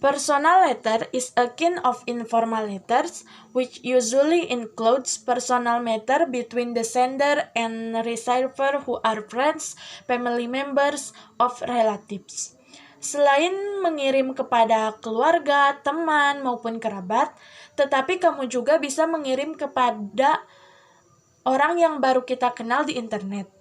Personal letter is a kind of informal letters which usually includes personal matter between the sender and receiver who are friends, family members, of relatives. Selain mengirim kepada keluarga, teman, maupun kerabat, tetapi kamu juga bisa mengirim kepada orang yang baru kita kenal di internet.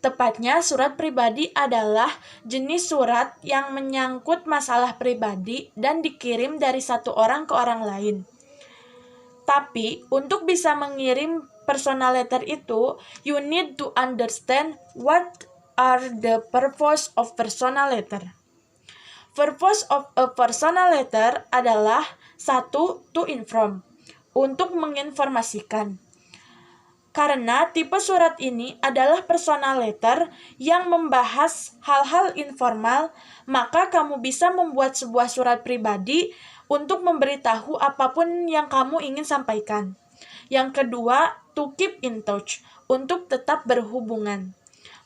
Tepatnya, surat pribadi adalah jenis surat yang menyangkut masalah pribadi dan dikirim dari satu orang ke orang lain. Tapi, untuk bisa mengirim personal letter itu, you need to understand what are the purpose of personal letter. Purpose of a personal letter adalah satu, to inform, untuk menginformasikan. Karena tipe surat ini adalah personal letter yang membahas hal-hal informal, maka kamu bisa membuat sebuah surat pribadi untuk memberitahu apapun yang kamu ingin sampaikan. Yang kedua, to keep in touch, untuk tetap berhubungan.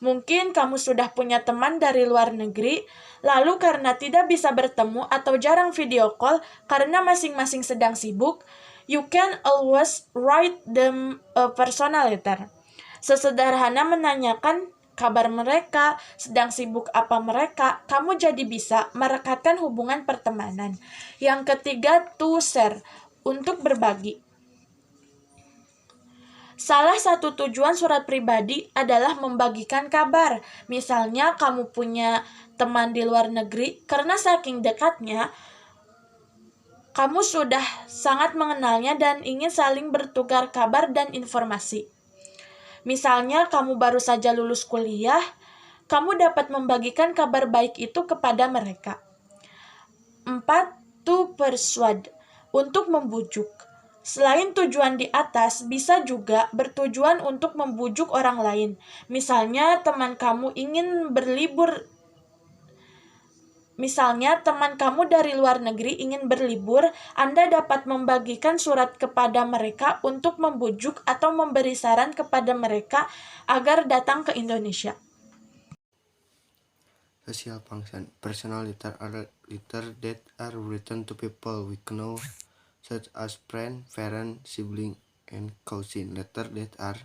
Mungkin kamu sudah punya teman dari luar negeri, lalu karena tidak bisa bertemu atau jarang video call karena masing-masing sedang sibuk, you can always write them a personal letter. Sesederhana menanyakan kabar mereka, sedang sibuk apa mereka, kamu jadi bisa merekatkan hubungan pertemanan. Yang ketiga, to share, untuk berbagi. Salah satu tujuan surat pribadi adalah membagikan kabar. Misalnya kamu punya teman di luar negeri, karena saking dekatnya, kamu sudah sangat mengenalnya dan ingin saling bertukar kabar dan informasi. Misalnya kamu baru saja lulus kuliah, kamu dapat membagikan kabar baik itu kepada mereka. 4. To persuade, untuk membujuk. Selain tujuan di atas, bisa juga bertujuan untuk membujuk orang lain. Misalnya teman kamu dari luar negeri ingin berlibur, Anda dapat membagikan surat kepada mereka untuk membujuk atau memberi saran kepada mereka agar datang ke Indonesia. Social function. Personal letters are letters that are written to people we know, such as friends, parents, siblings, and cousins. Letters that are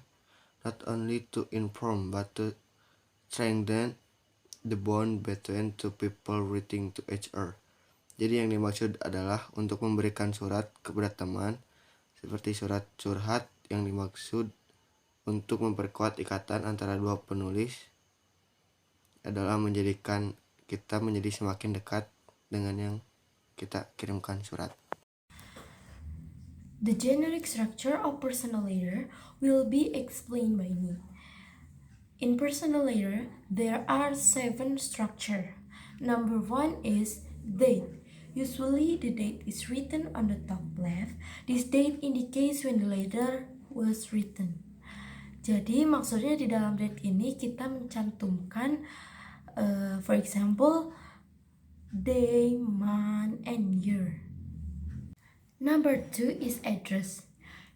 not only to inform but to strengthen the bond between two people writing to each other. Jadi yang dimaksud adalah untuk memberikan surat kepada teman, seperti surat curhat yang dimaksud untuk memperkuat ikatan antara dua penulis, adalah menjadikan kita menjadi semakin dekat dengan yang kita kirimkan surat. The generic structure of personal letter will be explained by me. In personal letter, there are 7 structures. Number 1 is date. Usually, the date is written on the top left. This date indicates when the letter was written. Jadi maksudnya di dalam date ini kita mencantumkan for example, day, month, and year. Number 2 is address.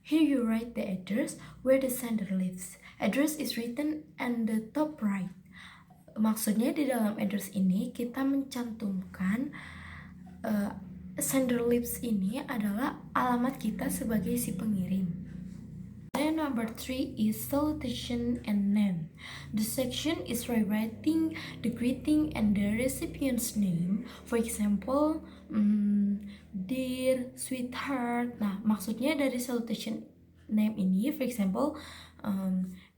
Here you write the address where the sender lives. Address is written on the top right. Maksudnya di dalam address ini kita mencantumkan sender lives ini adalah alamat kita sebagai si pengirim. And number 3 is salutation and name. The section is rewriting the greeting and the recipient's name. For example, dear, sweetheart. Nah, maksudnya dari salutation name ini, for example,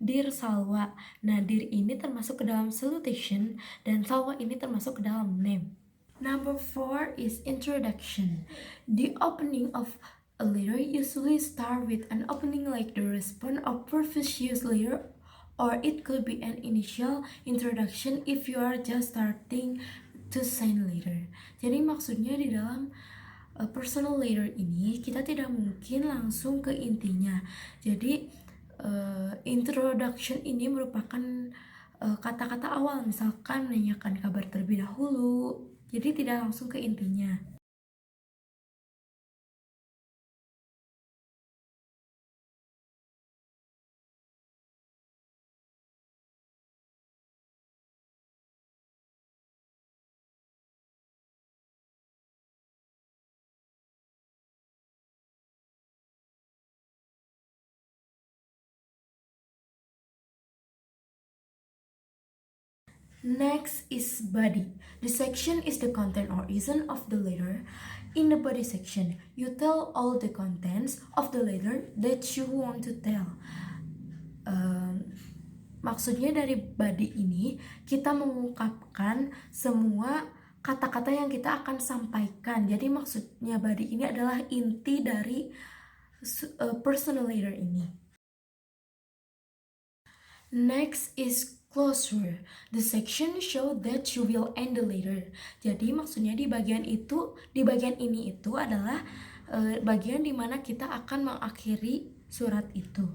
dear Salwa. Nah, dear ini termasuk ke dalam salutation dan Salwa ini termasuk ke dalam name. Number 4 is introduction. The opening of a letter usually start with an opening like the response of previous letter, or it could be an initial introduction if you are just starting to send letter. Jadi maksudnya di dalam personal letter ini kita tidak mungkin langsung ke intinya. Jadi introduction ini merupakan kata-kata awal, misalkan menanyakan kabar terlebih dahulu. Jadi tidak langsung ke intinya. Next is body. The section is the content or reason of the letter. In the body section, you tell all the contents of the letter that you want to tell. Maksudnya dari body ini kita mengungkapkan semua kata-kata yang kita akan sampaikan. Jadi maksudnya body ini adalah inti dari personal letter ini. Next is closure. The section show that you will end the letter. Jadi maksudnya di bagian ini itu adalah bagian dimana kita akan mengakhiri surat itu.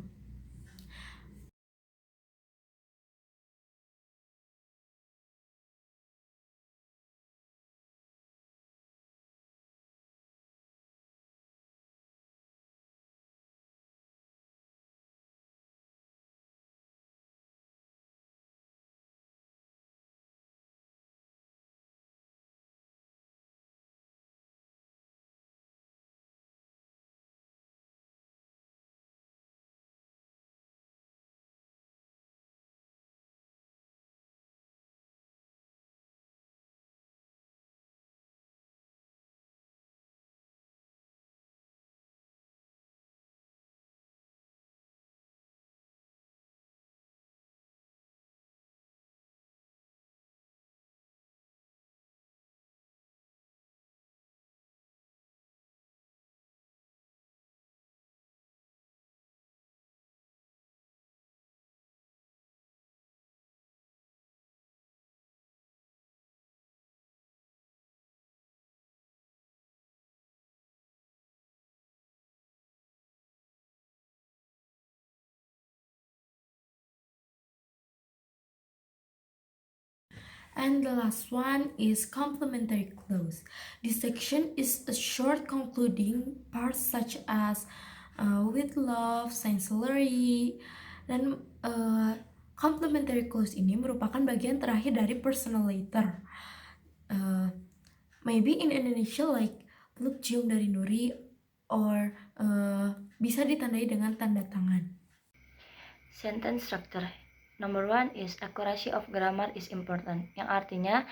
And the last one is complementary clause. This section is a short concluding parts such as with love, sincerely, dan complementary clause ini merupakan bagian terakhir dari personal letter. Maybe in Indonesia like peluk cium dari Nuri or bisa ditandai dengan tanda tangan. Sentence structure. Number 1 is accuracy of grammar is important, yang artinya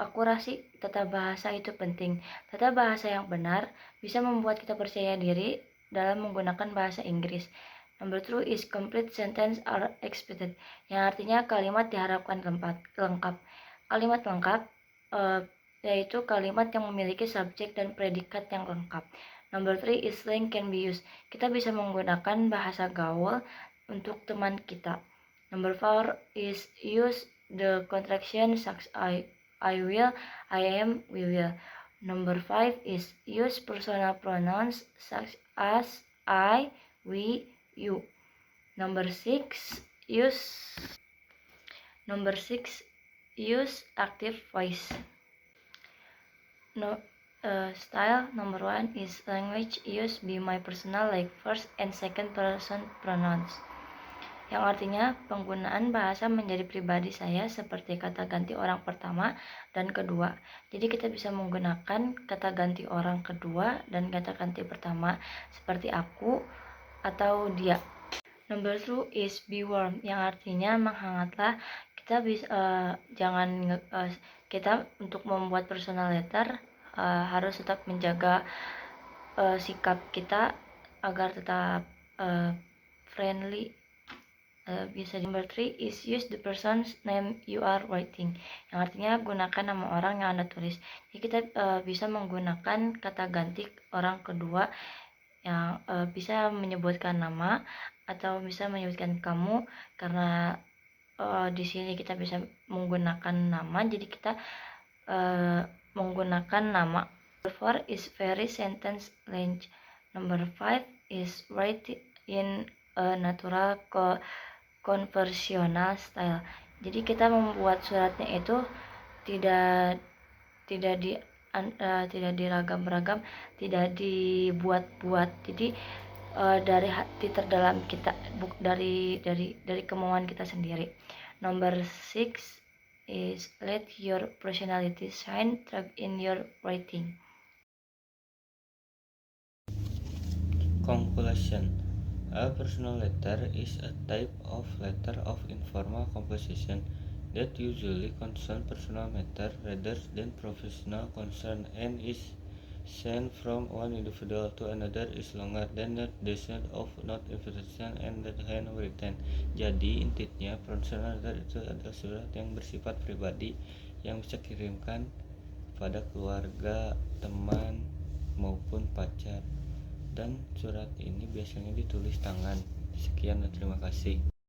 akurasi tata bahasa itu penting. Tata bahasa yang benar bisa membuat kita percaya diri dalam menggunakan bahasa Inggris. Number 2 is complete sentence are expected, yang artinya kalimat diharapkan lengkap. Kalimat lengkap yaitu kalimat yang memiliki subjek dan predikat yang lengkap. Number 3 is slang can be used. Kita bisa menggunakan bahasa gaul untuk teman kita. Number 4 is use the contraction such I will, I am, we will. Number 5 is use personal pronouns such as I, we, you. Number 6 use active voice. Style. Number 1 is language use be my personal like first and second person pronouns, yang artinya penggunaan bahasa menjadi pribadi saya seperti kata ganti orang pertama dan kedua. Jadi kita bisa menggunakan kata ganti orang kedua dan kata ganti pertama seperti aku atau dia. Number 2 is be warm, yang artinya menghangatlah. Kita bisa kita untuk membuat personal letter harus tetap menjaga sikap kita agar tetap friendly. Number 3 is use the person's name you are writing, yang artinya gunakan nama orang yang Anda tulis. Jadi kita bisa menggunakan kata ganti orang kedua yang bisa menyebutkan nama atau bisa menyebutkan kamu, karena di sini kita bisa menggunakan nama, jadi kita menggunakan nama. Number 4 is very sentence length. Number 5 is write in a natural conversational style. Jadi kita membuat suratnya itu tidak diragam-ragam, tidak dibuat-buat. Jadi dari hati terdalam kita, dari kemauan kita sendiri. Number 6 is let your personality shine through in your writing. Conclusion. A personal letter is a type of letter of informal composition that usually concerns personal matter rather than professional concern and is sent from one individual to another is longer than the distance of not invitation and the handwritten. Jadi intinya personal letter itu adalah surat yang bersifat pribadi yang bisa kirimkan kepada keluarga, teman, maupun pacar. Dan surat ini biasanya ditulis tangan. Sekian dan terima kasih.